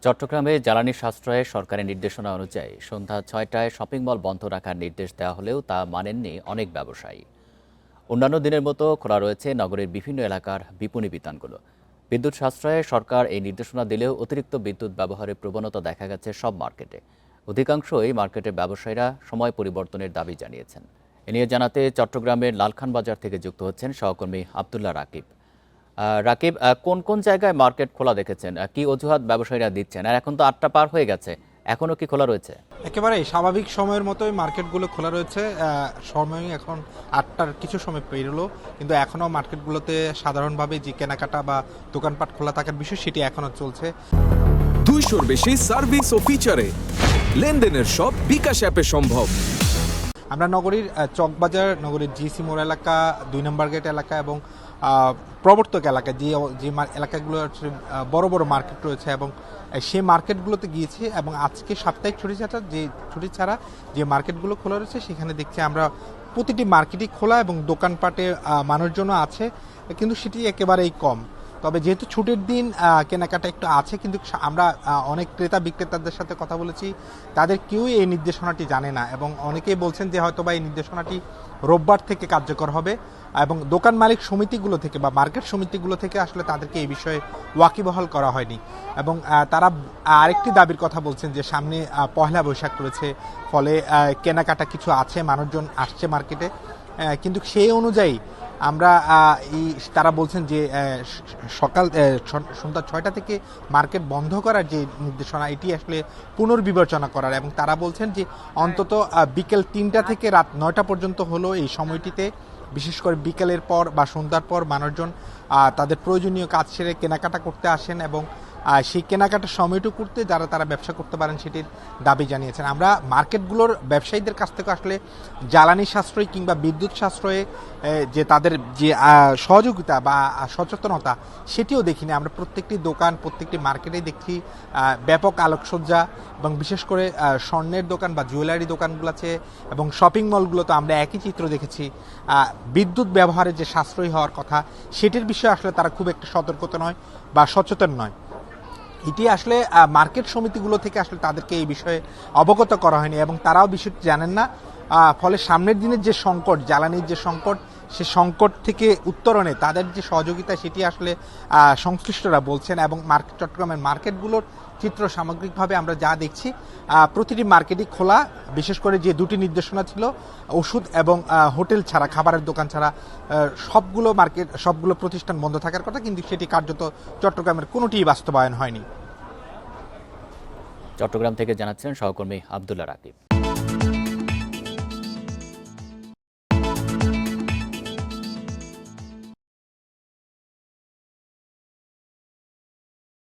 চট্টগ্রামে জ্বালানি সাশ্রয়ে সরকারের নির্দেশনা অনুযায়ী সন্ধ্যা ৬টায় শপিং মল বন্ধ রাখার নির্দেশ দেওয়া হলেও তা মানেননি অনেক ব্যবসায়ী। অন্যান্য দিনের মতো খোলা রয়েছে নগরের বিভিন্ন এলাকার বিপণী বিতানগুলো। বিদ্যুৎ সাশ্রয়ে সরকার এই নির্দেশনা দিলেও অতিরিক্ত বিদ্যুৎ ব্যবহারের প্রবণতা দেখা গেছে সব মার্কেটে। অধিকাংশই মার্কেটের ব্যবসায়ীরা সময় পরিবর্তনের দাবি জানিয়েছেন। এ নিয়ে জানাতে চট্টগ্রামের লালখান বাজার থেকে যুক্ত হচ্ছেন সহকর্মী আব্দুল্লাহ রাকিব। রাকিব, কোন কোন জায়গায় মার্কেট খোলা দেখেছেন, কি অজুহাত ব্যবসায়ীরা দিচ্ছেন? আর এখন তো ৮টা পার হয়ে গেছে, এখনো কি খোলা রয়েছে? একেবারে স্বাভাবিক সময়ের মতোই মার্কেটগুলো খোলা রয়েছে। সময় এখন ৮টার কিছু সময় পেরোলো, কিন্তু এখনও মার্কেটগুলোতে সাধারণভাবে যে কেনাকাটা বা দোকানপাট খোলা থাকার বিষয় সেটি এখনও চলছে। 200-র বেশি সার্ভিস ও ফিচারে লেনদেনের সব বিকাশ অ্যাপে সম্ভব। আমরা নগরীর চকবাজার, নগরীর জিসি মোড় এলাকা, ২ নম্বর গেট এলাকা এবং প্রবর্তক এলাকা, যে এলাকাগুলো বড় বড় মার্কেট রয়েছে এবং সেই মার্কেটগুলোতে গিয়েছি এবং আজকে সাপ্তাহিক ছুটি ছাড়া যে মার্কেটগুলো খোলা রয়েছে সেখানে দেখছি আমরা প্রতিটি মার্কেটই খোলা এবং দোকানপাটে মানুষজনও আছে, কিন্তু সেটি একেবারেই কম। তবে যেহেতু ছুটির দিন, কেনাকাটা একটু আছে, কিন্তু আমরা অনেক ক্রেতা বিক্রেতাদের সাথে কথা বলেছি, তাদের কেউই এই নির্দেশনাটি জানে না এবং অনেকেই বলছেন যে হয়তোবা এই নির্দেশনাটি রোববার থেকে কার্যকর হবে এবং দোকান মালিক সমিতিগুলো থেকে বা মার্কেট সমিতিগুলো থেকে আসলে তাদেরকে এই বিষয়ে ওয়াকিবহাল করা হয়নি এবং তারা আরেকটি দাবির কথা বলছেন যে সামনে পহেলা বৈশাখ রয়েছে, ফলে কেনাকাটা কিছু আছে, মানুষজন আসছে মার্কেটে, কিন্তু সেই অনুযায়ী আমরা তারা বলছেন যে সন্ধ্যা ৬টা থেকে মার্কেট বন্ধ করার যে নির্দেশনা, এটি আসলে পুনর্বিবেচনা করার, এবং তারা বলছেন যে অন্তত বিকেল ৩টা থেকে রাত ৯টা পর্যন্ত হলো এই সময়টিতে, বিশেষ করে বিকেলের পর বা সন্ধ্যার পর মানুষজন তাদের প্রয়োজনীয় কাজ সেরে কেনাকাটা করতে আসেন এবং সেই কেনাকাটার সময়টুকুতে তারা ব্যবসা করতে পারেন সেটির দাবি জানিয়েছেন। আমরা মার্কেটগুলোর ব্যবসায়ীদের কাছ থেকে আসলে জ্বালানি সাশ্রয় কিংবা বিদ্যুৎ সাশ্রয়ে যে তাদের যে সহযোগিতা বা সচেতনতা সেটিও দেখিনি। আমরা প্রত্যেকটি দোকান, প্রত্যেকটি মার্কেটেই দেখছি ব্যাপক আলোকসজ্জা এবং বিশেষ করে স্বর্ণের দোকান বা জুয়েলারি দোকানগুলো আছে এবং শপিং মলগুলোতে আমরা একই চিত্র দেখেছি। বিদ্যুৎ ব্যবহারের যে সাশ্রয়ী হওয়ার কথা সেটির বিষয়ে আসলে তারা খুব একটা সতর্কতা নয় বা সচেতন নয়। এটি আসলে মার্কেট সমিতিগুলো থেকে আসলে তাদেরকে এই বিষয়ে অবগত করা হয়নি এবং তারাও বিষয়টি জানেন না। ফলে সামনের দিনের যে সংকট, জ্বালানির যে সংকট, সে সংকট থেকে উত্তরণে তাদের যে সহযোগিতা সেটি আসলে সংশ্লিষ্টরা বলছেন এবং চট্টগ্রামের মার্কেটগুলোর চিত্র সামগ্রিকভাবে আমরা যা দেখছি, প্রতিটি মার্কেটই খোলা। বিশেষ করে যে দুটি নির্দেশনা ছিল, ওষুধ এবং হোটেল ছাড়া, খাবারের দোকান ছাড়া সবগুলো প্রতিষ্ঠান বন্ধ থাকার কথা, কিন্তু সেটি কার্যত চট্টগ্রামের কোনোটিই বাস্তবায়ন হয়নি। চট্টগ্রাম থেকে জানাচ্ছেন সহকর্মী আব্দুল্লাহ রাকিব।